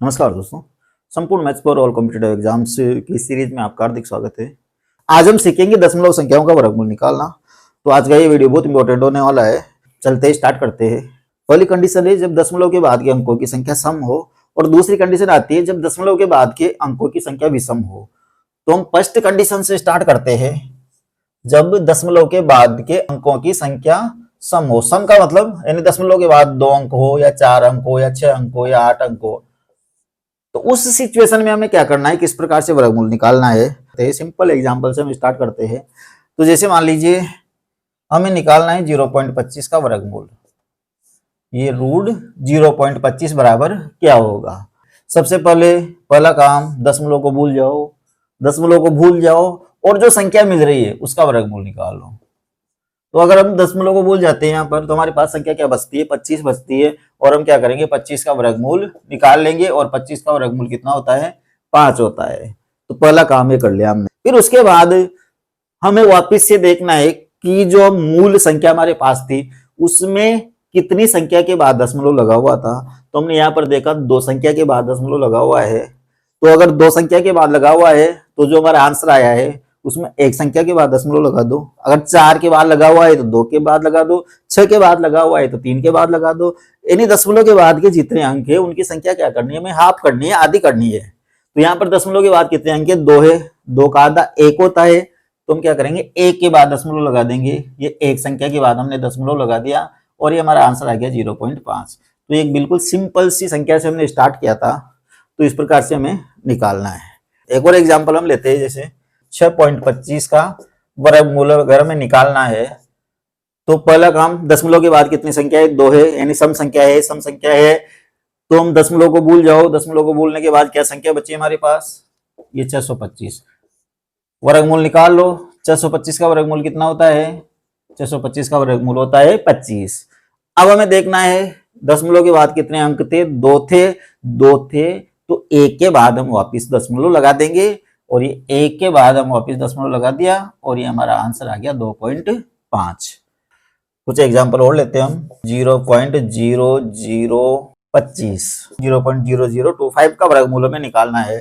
नमस्कार दोस्तों, संपूर्ण maths for all competitive exams की सीरीज में आपका हार्दिक स्वागत है। आज हम सीखेंगे दशमलव संख्याओं का वर्गमूल निकालना। तो आज का ये वीडियो बहुत इंपॉर्टेंट होने वाला है। चलते ही स्टार्ट करते हैं। पहली कंडीशन है जब दशमलव के बाद के अंकों की संख्या सम हो, और दूसरी कंडीशन आती है जब दशमलव के बाद के अंकों की संख्या विषम हो। तो हम फर्स्ट कंडीशन से स्टार्ट करते हैं, जब दशमलव के बाद के अंकों की संख्या सम हो। सम का मतलब यानी दशमलव के बाद 2 अंक हो या 4 अंक हो या 6 अंक हो या 8 अंक हो। तो उस सिचुएशन में हमें क्या करना है, किस प्रकार से वर्गमूल निकालना है। तो सिंपल एग्जांपल से हम स्टार्ट करते हैं। तो जैसे मान लीजिए हमें निकालना है 0.25 का वर्गमूल। ये रूट 0.25 बराबर क्या होगा। सबसे पहला काम दशमलव को भूल जाओ, दशमलव को भूल जाओ और जो संख्या मिल रही है उसका वर्गमूल निकाल लो। तो अगर हम दशमलव को भूल जाते हैं यहाँ पर, तो हमारे पास संख्या क्या बचती है, 25 बचती है। और हम क्या करेंगे, 25 का वर्गमूल निकाल लेंगे। और 25 का वर्गमूल कितना होता है, 5 होता है। तो पहला काम ये कर लिया हमने। फिर उसके बाद हमें वापस से देखना है कि जो मूल संख्या हमारे पास थी उसमें कितनी संख्या के बाद दशमलव लगा हुआ था। तो हमने यहाँ पर देखा 2 संख्या के बाद दशमलव लगा हुआ है। तो अगर 2 संख्या के बाद लगा हुआ है तो जो हमारा आंसर आया है उसमें 1 संख्या के बाद दशमलव लगा दो। अगर 4 के बाद लगा हुआ है तो 2 के बाद लगा दो, 6 के बाद लगा हुआ है तो 3 के बाद लगा दो। यानी दशमलव के बाद के जितने अंक है उनकी संख्या क्या करनी है, हमें हाफ करनी है, आधी करनी है। तो यहाँ पर दशमलव के बाद कितने अंक है, 2 है। 2 का आधा 1 होता है। तो हम क्या करेंगे, 1 के बाद दशमलव लगा देंगे। ये 1 संख्या के बाद हमने दशमलव लगा दिया और ये हमारा आंसर आ गया 0.5। तो एक बिल्कुल सिंपल सी संख्या से हमने स्टार्ट किया था। तो इस प्रकार से हमें निकालना है। एक और एग्जाम्पल हम लेते हैं, जैसे 6.25 का वर्गमूल अगर हमें निकालना है। तो पहला काम दशमलव के बाद कितनी संख्या है, 2 है, यानी सम संख्या है। सम संख्या है तो हम दशमलव को भूल जाओ। दशमलव को भूलने के बाद क्या संख्या बची हमारे पास, ये 625। वर्गमूल निकाल लो। 625 का वर्गमूल कितना होता है, 625 का वर्गमूल होता है 25। अब हमें देखना है दशमलव के बाद कितने अंक थे, 2 थे। 2 थे तो 1 के बाद हम वापिस दशमलव लगा देंगे। और ये 1 के बाद हम वापस दशमलव लगा दिया और ये हमारा आंसर आ गया 2.5। कुछ एग्जांपल और लेते हैं हम। 0.0025 0.0025 का वर्गमूल हमें निकालना है।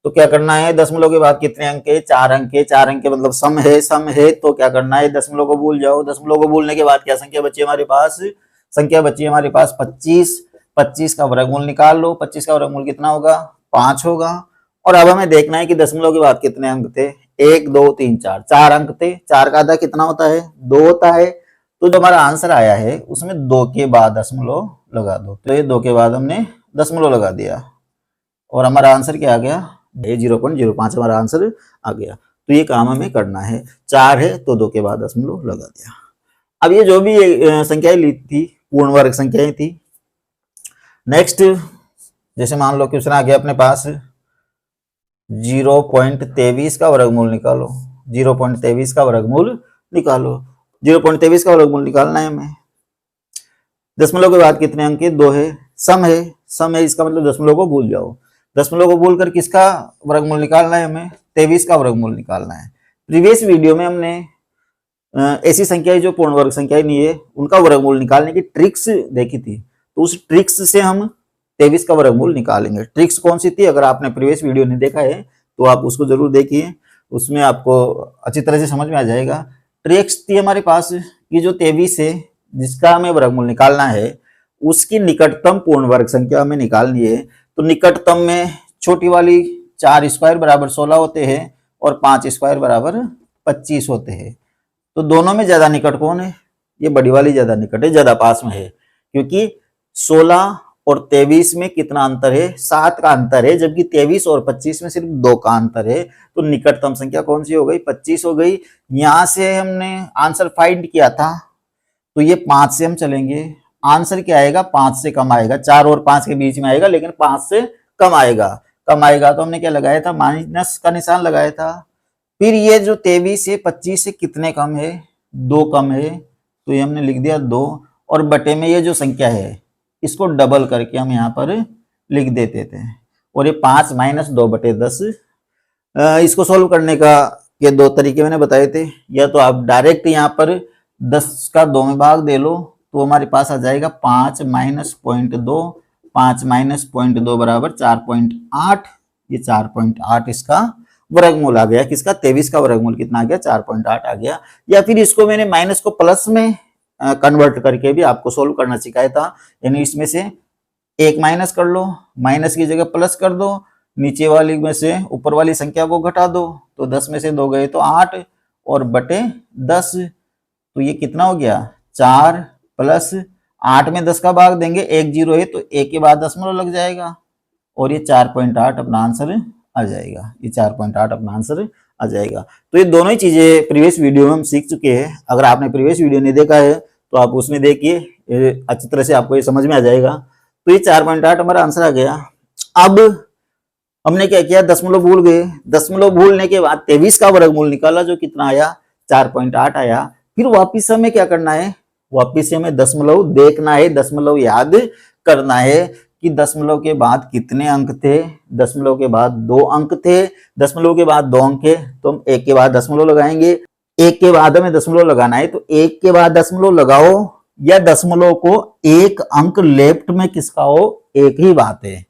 तो क्या करना है, दशमलव के बाद कितने अंक है, 4 अंक है। 4 अंक के मतलब सम है। सम है तो क्या करना है, दशमलव को भूल जाओ। दशमलव को भूलने के बाद क्या संख्या बची हमारे पास, संख्या बची हमारे पास 25। 25 का वर्गमूल निकाल लो। 25 का वर्गमूल कितना होगा, 5 होगा। और अब हमें देखना है कि दशमलव के बाद कितने अंक थे, 1 2 3 4। 4 अंक थे। 4 का आधा कितना होता है, 2 होता है। तो जो हमारा आंसर आया है उसमें 2 के बाद दशमलव लगा दो। तो ये 2 के बाद हमने दशमलव लगा दिया और हमारा आंसर क्या आ गया, 0.05 हमारा आंसर आ गया। तो ये काम हमें करना है। 4 है तो 2 के बाद दशमलव लगा दिया। अब ये जो भी संख्याएं ली थी पूर्ण वर्ग संख्याएं थी। नेक्स्ट जैसे मान लो क्वेश्चन आ गया अपने पास 0.23 का वर्गमूल निकालो। 0.23 का वर्गमूल निकालो। 0.23 का वर्गमूल निकालना है हमें। दशमलव के बाद कितने अंक है, 2 है। सम है। सम है इसका मतलब दशमलव को भूल जाओ। दशमलव को भूल कर किसका वर्गमूल निकालना है, हमें 23 का वर्गमूल निकालना है। प्रीवियस वीडियो में हमने ऐसी संख्याएं जो पूर्ण वर्ग संख्याएं नहीं है उनका वर्गमूल निकालने की ट्रिक्स देखी थी। तो उस ट्रिक्स से हम 23 का वर्गमूल निकालेंगे। ट्रिक्स कौन सी थी, अगर आपने प्रीवियस वीडियो नहीं देखा है तो आप उसको जरूर देखिए, उसमें आपको अच्छी तरह से समझ में आ जाएगा। ट्रिक्स थी हमारे पास कि जो 23 है जिसका हमें वर्गमूल निकालना है उसकी निकटतम पूर्ण वर्ग संख्या हमें निकालनी है। तो निकटतम में छोटी वाली 4 स्क्वायर बराबर 16 होते हैं और 5 स्क्वायर बराबर 25 होते हैं। तो दोनों में ज्यादा निकट कौन है, ये बड़ी वाली ज्यादा निकट है, ज्यादा पास में है। क्योंकि 16 और 23 में कितना अंतर है, 7 का अंतर है। जबकि 23 और 25 में सिर्फ 2 का अंतर है। तो निकटतम संख्या कौन सी हो गई, 25 हो गई। यहां से हमने आंसर फाइंड किया था तो ये 5 से हम चलेंगे। आंसर क्या आएगा, 5 से कम आएगा। 4 और 5 के बीच में आएगा लेकिन 5 से कम आएगा। कम आएगा तो हमने क्या लगाया था, माइनस का निशान लगाया था। फिर ये जो 23 है 25 से कितने कम है, 2 कम है। तो ये हमने लिख दिया 2 और बटे में ये जो संख्या है इसको डबल करके हम यहाँ पर लिख देते थे। और ये 5 माइनस 2 बटे 10। इसको सोल्व करने का ये 2 तरीके मैंने बताए थे। या तो आप डायरेक्ट यहाँ पर 10 का 2 में भाग दे लो तो हमारे पास आ जाएगा 5 माइनस 0.2 5 माइनस 0.2 बराबर 4.8। ये 4.8 इसका वर्गमूल आ गया। किसका? 23 का वर्गमूल कितना आ गया? 4.8 आ गया। या फिर इसको मैंने माइनस को प्लस में कन्वर्ट करके भी आपको सोल्व करना सिखाया था। यानी इसमें से एक माइनस कर लो, माइनस की जगह प्लस कर दो, नीचे वाली में से ऊपर वाली संख्या को घटा दो, तो 10 में से 2 गए तो 8 और बटे 10। तो ये कितना हो गया? 4 प्लस 8 में 10 का भाग देंगे, 1 जीरो है तो 1 के बाद दशमलव लग जाएगा और ये 4.8 अपना आंसर आ जाएगा। ये 4.8 अपना आंसर आ जाएगा। तो ये दोनों ही चीजें प्रीवियस वीडियो में हम सीख चुके हैं। अगर आपने प्रीवियस वीडियो नहीं देखा है तो आप उसमें देखिए, अच्छी तरह से आपको ये समझ में आ जाएगा। तो ये 4.8 हमारा आंसर आ गया। अब हमने क्या किया? दशमलव भूल गए। दशमलव भूलने के बाद 23 का वर्गमूल निकाला, जो कितना आया? 4.8 आया। फिर वापिस हमें क्या करना है? वापिस हमें दशमलव देखना है, दशमलव याद करना है कि दशमलव के बाद कितने अंक थे। दशमलव के बाद 2 अंक थे, दशमलव के बाद 2 अंक है तो हम 1 के बाद दशमलव लगाएंगे। 1 के बाद हमें दशमलव लगाना है तो 1 के बाद दशमलव लगाओ या दशमलव को 1 अंक लेफ्ट में किसका हो, एक ही बात है।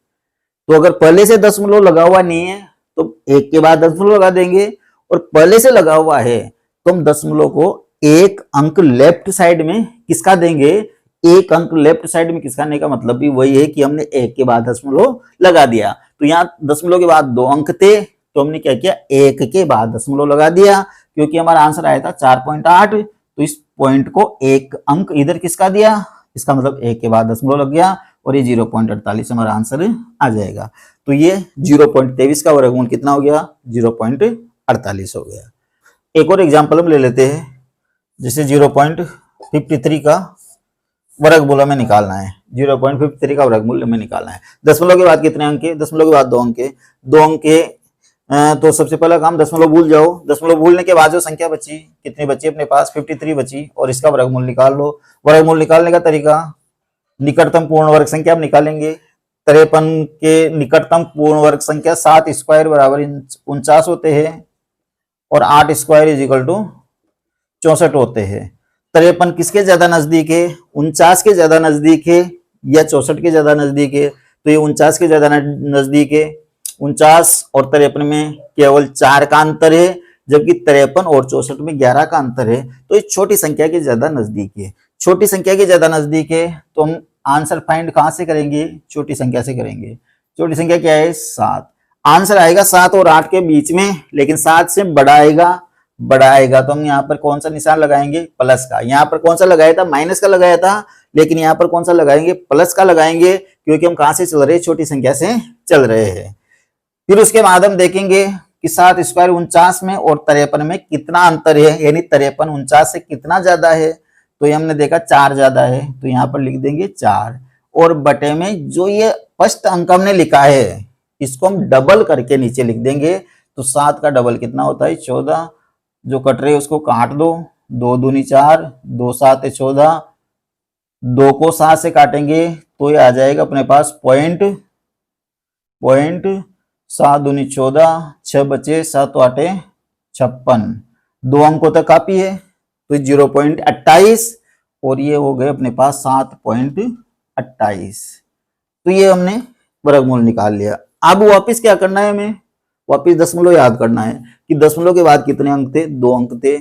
तो अगर पहले से दशमलव लगा हुआ नहीं है तो 1 के बाद दशमलव लगा देंगे, और पहले से लगा हुआ है तो हम दशमलव को 1 अंक लेफ्ट साइड में किसका देंगे? 1 अंक लेफ्ट साइड में किसका आने का मतलब भी वही है कि हमने 1 के बाद दशमलव लगा दिया। तो यहाँ दशमलव के बाद 2 अंक थे तो हमने क्या किया? 1 के बाद दशमलव लगा दिया, क्योंकि हमारा आंसर आया था 4.8। तो इस पॉइंट को 1 अंक इधर किसका दिया? इसका मतलब 1 के बाद दशमलव लग गया और ये 0.48 हमारा आंसर आ जाएगा। तो ये 0.23 का वर्गमूल कितना हो गया? 0.48 हो गया। एक और एग्जांपल हम ले लेते हैं, जैसे 0.53 का वर्गमूल हमें निकालना है। 0.53 का वर्गमूल हमें निकालना है। दशमलव के बाद कितने अंक है? दशमलव के बाद 2 अंक है। 2 अंक है तो सबसे पहला काम दशमलव भूल जाओ। दशमलव भूलने के बाद जो संख्या बची, कितनी बची अपने पास? 53 बची, और इसका वर्गमूल निकाल लो। वर्गमूल निकालने का तरीका, निकटतम पूर्ण वर्ग संख्या हम निकालेंगे। 53 के निकटतम पूर्ण वर्ग संख्या 7 स्क्वायर बराबर 49 होते हैं और 8 स्क्वायर इज इक्वल टू 64 होते हैं। 53 किसके ज्यादा नजदीक है? 49 के ज्यादा नजदीक है या 64 के ज्यादा नजदीक है? तो ये 49 के ज्यादा नजदीक है। 49 और 53 में केवल 4 का अंतर है, जबकि 53 और 64 में 11 का अंतर है। तो ये छोटी संख्या के ज्यादा नजदीक है। छोटी संख्या के ज्यादा नजदीक है तो हम आंसर फाइंड कहां से करेंगे? छोटी संख्या से करेंगे। छोटी संख्या क्या है? 7। आंसर आएगा 7 और 8 के बीच में, लेकिन 7 से बड़ा आएगा। बड़ा आएगा तो हम यहाँ पर कौन सा निशान लगाएंगे? प्लस का। यहाँ पर कौन सा लगाया था? माइनस का लगाया था, लेकिन यहाँ पर कौन सा लगाएंगे? प्लस का लगाएंगे, क्योंकि हम कहां से चल रहे हैं? छोटी संख्या से चल रहे हैं। फिर उसके बाद हम देखेंगे कि 7 स्क्वायर 49 में और 53 में कितना अंतर है, यानी 53 49 से कितना ज्यादा है। तो ये हमने देखा 4 ज्यादा है, तो यहाँ पर लिख देंगे 4, और बटे में जो ये फर्स्ट अंक हमने लिखा है इसको हम डबल करके नीचे लिख देंगे। तो 7 का डबल कितना होता है? 14। जो कट रहे उसको काट दो, 2 दूनी 4, 2 7 14, 2 को 7 से काटेंगे तो ये आ जाएगा अपने पास पॉइंट 7 दूनी 14, 6 बचे 7 8 56, 2 अंकों तक कापी है तो 0.28 और ये हो गए अपने पास 7.28। तो ये हमने वर्गमूल निकाल लिया। अब वापस क्या करना है? हमें वापस दशमलव याद करना है कि दशमलव के बाद कितने अंक थे? 2 अंक थे।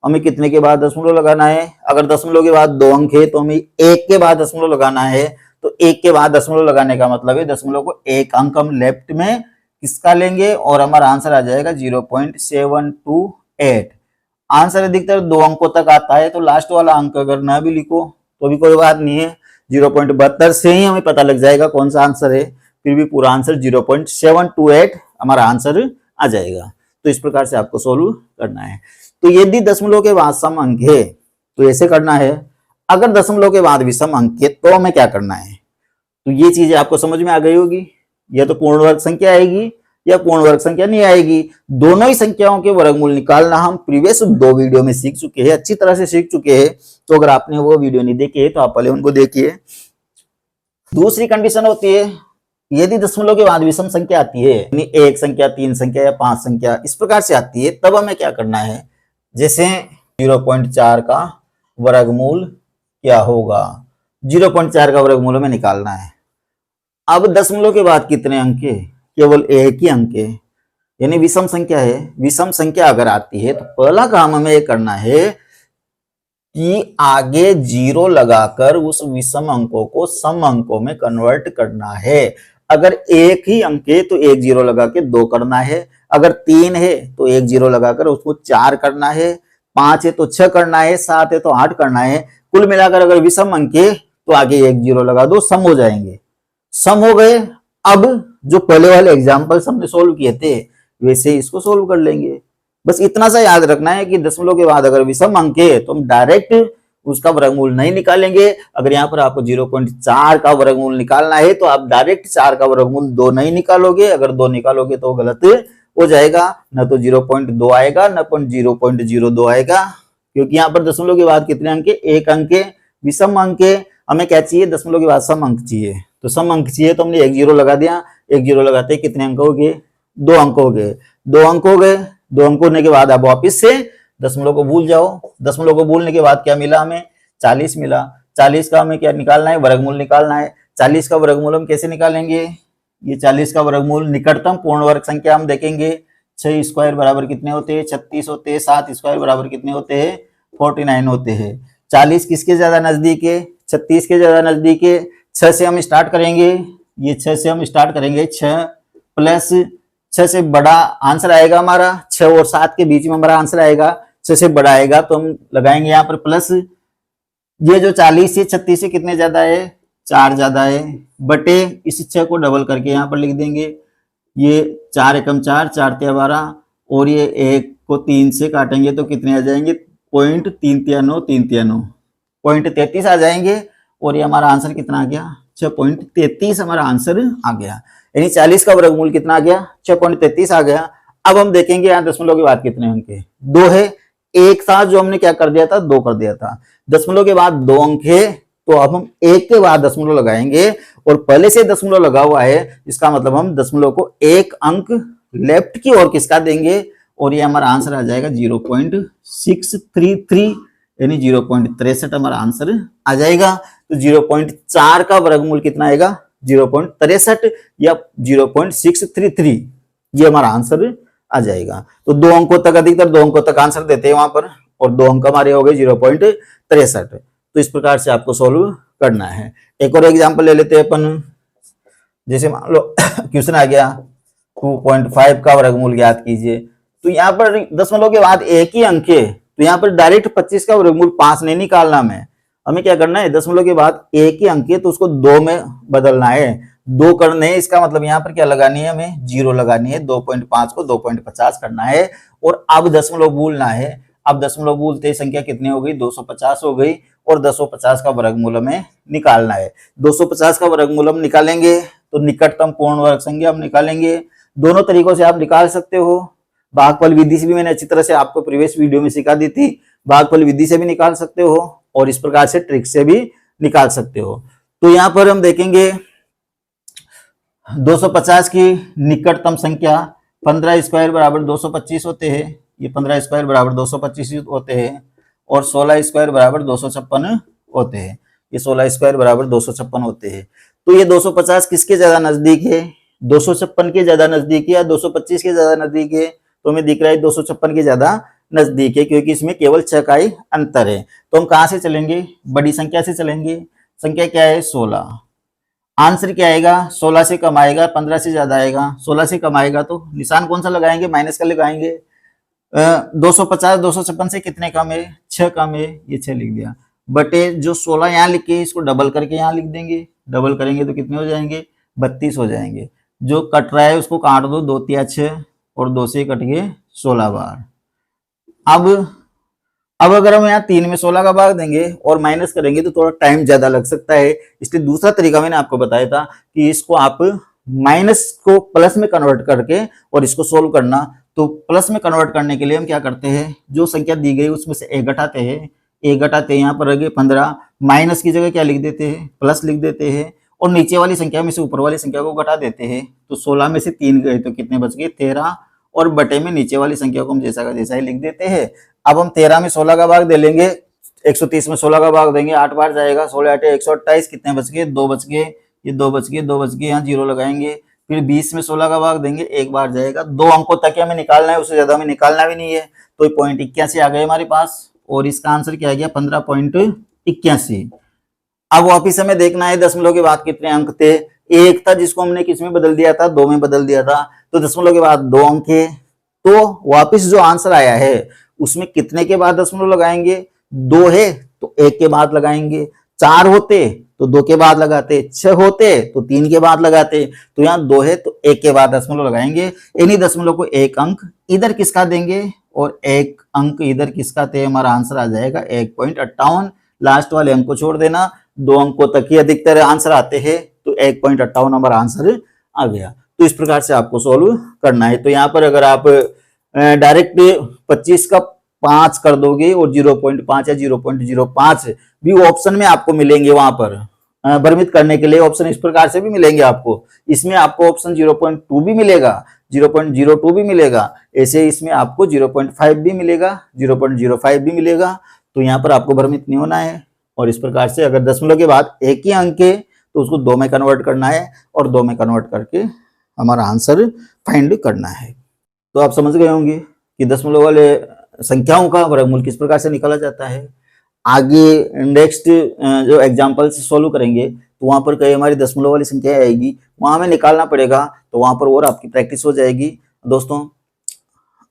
हमें कितने के बाद दशमलव लगाना है? अगर दशमलव के बाद 2 अंक है तो हमें 1 के बाद दशमलव लगाना है। तो 1 के बाद दशमलव लगाने का मतलब है दशमलव को 1 अंक हम लेफ्ट में किसका लेंगे और हमारा आंसर आ जाएगा 0.728। आंसर अधिकतर 2 अंकों तक आता है, तो लास्ट वाला अंक अगर ना भी लिखो तो भी कोई बात नहीं है। 0.72 से ही हमें पता लग जाएगा कौन सा आंसर है, फिर भी पूरा आंसर 0.728 हमारा आंसर आ जाएगा। तो इस प्रकार से आपको सोल्व करना है। तो यदि दशमलव के बाद सम अंक है तो ऐसे करना है। अगर दशमलव के बाद विषम अंक है तो हमें क्या करना है? तो ये चीजें आपको समझ में आ गई होगी। या तो पूर्ण वर्ग संख्या आएगी या पूर्ण वर्ग संख्या नहीं आएगी। दोनों ही संख्याओं के वर्गमूल निकालना हम प्रीवियस 2 वीडियो में सीख चुके हैं, अच्छी तरह से सीख चुके हैं। तो अगर आपने वो वीडियो नहीं देखे तो आप पहले उनको देखिए। दूसरी कंडीशन होती है यदि दशमलव के बाद विषम संख्या आती है, यानी 1 संख्या 3 संख्या या 5 संख्या इस प्रकार से आती है, तब हमें क्या करना है? जैसे 0.4 का वर्गमूल क्या होगा? 0.4 का वर्गमूल हमें निकालना है। अब दशमलव के बाद कितने अंक है? केवल एक ही अंक है, यानी विषम संख्या है। विषम संख्या अगर आती है तो पहला काम हमें ये करना है कि आगे जीरो लगाकर उस विषम अंकों को सम अंकों में कन्वर्ट करना है। अगर एक ही अंक है तो एक जीरो लगा के 2 करना है, अगर 3 है तो एक जीरो लगाकर उसको 4 करना है, 5 है तो 6 करना है, 7 है तो 8 करना है। कुल मिलाकर अगर विषम अंक है तो आगे एक जीरो लगा दो, सम हो जाएंगे। सम हो गए। अब जो पहले वाले एग्जाम्पल्स हमने सोल्व किए थे वैसे ही इसको सोल्व कर लेंगे। बस इतना सा याद रखना है कि दशमलव के बाद अगर विषम अंक है तो हम डायरेक्ट उसका वर्गमूल नहीं निकालेंगे। अगर यहाँ पर आपको 0.4 का वर्गमूल निकालना है तो आप डायरेक्ट 4 का वर्गमूल 2 नहीं निकालोगे। अगर 2 निकालोगे तो गलत हो जाएगा, न तो 0.2 आएगा न 0.02 आएगा, क्योंकि यहाँ पर दशमलव के बाद कितने अंक है? एक अंक है। विषम अंक है, हमें क्या चाहिए? दशमलव के बाद सम अंक चाहिए। तो सम अंक चाहिए तो हमने एक जीरो लगा दिया। एक जीरो लगाते कितने अंक हो गए? 2 अंक हो गए। 2 अंक हो गए। 2 अंक होने के बाद आप वापिस से दशमलव को भूल जाओ। दशमलव को भूलने के बाद क्या मिला हमें? 40 मिला। 40 का हमें क्या निकालना है? वर्गमूल निकालना है। 40 का वर्गमूल हम कैसे निकालेंगे? ये 40 का वर्गमूल निकटतम पूर्ण वर्ग संख्या हम देखेंगे। 6 स्क्वायर बराबर कितने होते हैं? 36 होते हैं। 7 स्क्वायर बराबर कितने होते हैं? 49 होते हैं। 40 किसके ज्यादा नजदीक है? 36 के ज्यादा नजदीक है। 6 से हम स्टार्ट करेंगे। ये 6 से हम स्टार्ट करेंगे। 6 प्लस 6 से बड़ा आंसर आएगा हमारा। 6 और 7 के बीच में हमारा आंसर आएगा। 6 से बड़ा आएगा तो हम लगाएंगे यहाँ पर प्लस। ये जो 40 से 36 से कितने ज्यादा है? 4 ज्यादा है। बटे इस 6 को डबल करके यहाँ पर लिख देंगे। ये 4 एकम 4, 4 तिया 12, और ये 1 को 3 से काटेंगे तो कितने आ जाएंगे? 0.339, 339, 0.33 आ जाएंगे। और ये हमारा आंसर कितना आ गया? 6.33 हमारा आंसर आ गया। यानी 40 का वर्गमूल कितना आ गया? 6.33 आ गया। अब हम देखेंगे यहाँ दशमलव के बाद कितने अंक है? 2 है। एक था जो हमने क्या कर दिया था? 2 कर दिया था। दशमलव के बाद 2 अंक है तो अब हम एक के बाद दशमलव लगाएंगे, और पहले से दशमलव लगा हुआ है इसका मतलब हम दशमलव को एक अंक लेफ्ट की ओर किसका देंगे, और ये हमारा आंसर आ जाएगा 0.633, यानी 0.63 हमारा आंसर आ जाएगा। तो 0.4 का वर्गमूल कितना आएगा? 0.63 या 0.633, ये हमारा आंसर आ जाएगा। तो 2 अंकों तक, अधिकतर 2 अंकों तक आंसर देते हैं वहां पर, और 2 अंक हमारे हो गए 0.63। तो इस प्रकार से आपको सोल्व करना है। एक और एग्जांपल ले लेते हैं अपन। जैसे मान लो क्वेश्चन आ गया 2.5 का वर्गमूल ज्ञात कीजिए। तो यहाँ पर दशमलव के बाद एक ही अंक है तो यहाँ पर डायरेक्ट 25 का वर्गमूल 5 नहीं निकालना हमें क्या करना है? दशमलव के बाद एक ही अंक है तो उसको 2 में बदलना है। 2 करने हैं, इसका मतलब यहाँ पर क्या लगानी है? हमें जीरो लगानी है। 2.5 को 2.50 करना है। और अब दशमलव भूलना है। अब दशमलव भूलते ही संख्या कितनी हो गई? 250 हो गई। और 250 का वर्गमूल हमें निकालना है। 250 का वर्गमूल हम निकालेंगे तो निकटतम पूर्ण वर्ग संख्या हम निकालेंगे। दोनों तरीकों से आप निकाल सकते हो। भागफल विधि से भी मैंने अच्छी तरह से आपको प्रीवियस वीडियो में सिखा दी थी। भागफल विधि से भी निकाल सकते हो और इस प्रकार से ट्रिक से भी निकाल सकते हो। तो यहाँ पर हम देखेंगे 250 की निकटतम संख्या 15 स्क्वायर बराबर 225 होते हैं। ये 15 स्क्वायर बराबर 225 होते हैं। और 16 स्क्वायर बराबर 256 होते हैं। ये 16 स्क्वायर बराबर 256 होते हैं। तो ये 250 किसके ज्यादा नजदीक है? 256 के ज्यादा नजदीक है या 225 के ज्यादा नजदीक है? तो हमें दिख रहा है 256 के ज्यादा नजदीक है, क्योंकि इसमें केवल 6 का ही अंतर है। तो हम कहां से चलेंगे? बड़ी संख्या से चलेंगे। संख्या क्या है? 16। आंसर क्या आएगा? 16 से कम आएगा, 15 से ज्यादा आएगा। 16 से कम आएगा तो निशान कौन सा लगाएंगे? माइनस का लगाएंगे। 250 256 से कितने कम है? 6 कम है। ये 6 लिख दिया। बटे जो 16 यहाँ लिख के इसको डबल करके यहाँ लिख देंगे। डबल करेंगे तो कितने हो जाएंगे? 32 हो जाएंगे। जो कट रहा है उसको काट दो। 2 तिया 6 और 2 से कट गए 16 बार। अब अगर हम यहाँ 3 में 16 का भाग देंगे और माइनस करेंगे तो थोड़ा टाइम ज्यादा लग सकता है। इसलिए दूसरा तरीका मैंने आपको बताया था कि इसको आप माइनस को प्लस में कन्वर्ट करके और इसको सोल्व करना। तो प्लस में कन्वर्ट करने के लिए हम क्या करते हैं? जो संख्या दी गई उसमें से एक घटाते हैं। एक घटाते हैं, यहाँ पर रह गए 15। माइनस की जगह क्या लिख देते हैं? प्लस लिख देते हैं। और नीचे वाली संख्या में से ऊपर वाली संख्या को घटा देते हैं। तो 16 में से 3 गए तो कितने बच गए? 13। और बटे में नीचे वाली संख्या को हम जैसा का जैसा ही लिख देते हैं। अब हम 13 में 16 का भाग दे लेंगे। 130 में 16 का भाग देंगे, 8 बार जाएगा। 16 8 128, कितने बच गए? 2 बच गए। ये 2 बच गए, 2 बच गए, यहाँ 0 लगाएंगे, फिर 20 में 16 का भाग देंगे, एक बार जाएगा। 2 अंकों तक हमें निकालना है, उससे ज्यादा हमें निकालना भी नहीं है। तो पॉइंट 81 आ गए हमारे पास, और इसका आंसर क्या आ गया 15.81। अब वापिस हमें देखना है दशमलव के बाद कितने अंक थे। एक था जिसको हमने किस में बदल दिया था, 2 में बदल दिया था, तो दशमलव के बाद 2 अंक है। तो वापिस जो आंसर आया है उसमें कितने के बाद दशमलव लगाएंगे, 2 है तो 1 के बाद लगाएंगे, 4 होते तो 2 के बाद लगाते, 6 होते तो 3 के बाद लगाते, तो यहाँ 2 है तो 1 के बाद दशमलव लगाएंगे। इन्हीं दशमलव को 1 अंक इधर किसका देंगे और 1 अंक इधर किसका, थे हमारा आंसर आ जाएगा 1.58। लास्ट वाले अंक को छोड़ देना, 2 अंकों तक ही अधिकतर आंसर आते हैं, तो 1.58 हमारा आंसर आ गया। तो इस प्रकार से आपको सोल्व करना है। तो यहाँ पर अगर आप डायरेक्ट 25 का 5 कर दोगे और 0.5 या 0.05 भी ऑप्शन में आपको मिलेंगे, वहां पर भ्रमित करने के लिए ऑप्शन इस प्रकार से भी मिलेंगे आपको। इसमें आपको ऑप्शन 0.2 भी मिलेगा, 0.02 भी मिलेगा, ऐसे इसमें आपको 0.5 भी मिलेगा, 0.05 भी मिलेगा। तो यहाँ पर आपको भ्रमित नहीं होना है। और इस प्रकार से अगर दशमलव के बाद एक ही अंक है तो उसको 2 में कन्वर्ट करना है, और 2 में कन्वर्ट करके हमारा आंसर फाइंड करना है। तो आप समझ गए होंगे कि दशमलव वाले संख्याओं का वर्गमूल किस प्रकार से निकाला जाता है। आगे नेक्स्ट जो एग्जाम्पल से सोल्व करेंगे तो वहां पर कई हमारी दशमलव वाली संख्या आएगी, वहां हमें निकालना पड़ेगा, तो वहां पर और आपकी प्रैक्टिस हो जाएगी। दोस्तों,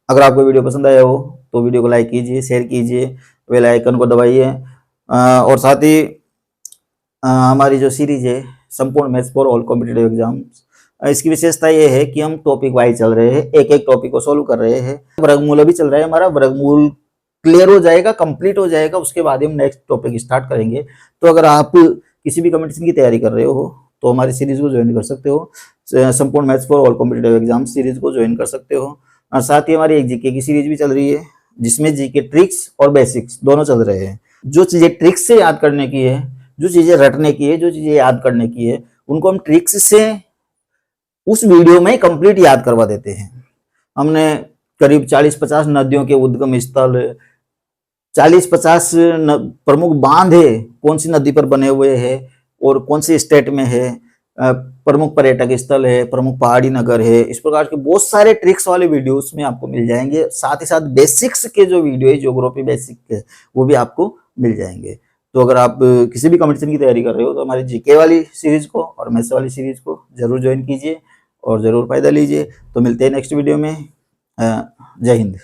अगर आपको वीडियो पसंद आया हो तो वीडियो को लाइक कीजिए, शेयर कीजिए, बेल आइकन को दबाइए, और साथ ही हमारी जो सीरीज है संपूर्ण maths for all competitive exams, इसकी विशेषता ये है कि हम टॉपिक वाइज चल रहे हैं, एक एक टॉपिक को सोल्व कर रहे हैं। वर्गमूल अभी चल रहा है हमारा, वर्गमूल क्लियर हो जाएगा, कंप्लीट हो जाएगा, उसके बाद ही हम नेक्स्ट टॉपिक स्टार्ट करेंगे। तो अगर आप किसी भी कंपटीशन की तैयारी कर रहे हो तो हमारी सीरीज को ज्वाइन कर सकते हो, संपूर्ण maths for all competitive exam series को ज्वाइन कर सकते हो। और साथ ही हमारी एक जीके की सीरीज भी चल रही है, जिसमें जीके ट्रिक्स और बेसिक्स दोनों चल रहे हैं। जो चीजें ट्रिक्स से याद करने की है, जो चीजें रटने की है, जो चीजें याद करने की है, उनको हम ट्रिक्स से उस वीडियो में कंप्लीट याद करवा देते हैं। हमने करीब 40-50 नदियों के उद्गम स्थल, 40-50 प्रमुख बांध है कौन सी नदी पर बने हुए हैं और कौन सी स्टेट में है, प्रमुख पर्यटक स्थल है, प्रमुख पहाड़ी नगर है, इस प्रकार के बहुत सारे ट्रिक्स वाले वीडियोस में आपको मिल जाएंगे। साथ ही साथ बेसिक्स के जो वीडियो है, ज्योग्राफी बेसिक के, वो भी आपको मिल जाएंगे। तो अगर आप किसी भी कंपटीशन की तैयारी कर रहे हो तो हमारी जीके वाली सीरीज को और मैथ्स वाली सीरीज को जरूर ज्वाइन कीजिए और जरूर फायदा लीजिए। तो मिलते हैं नेक्स्ट वीडियो में। जय हिंद।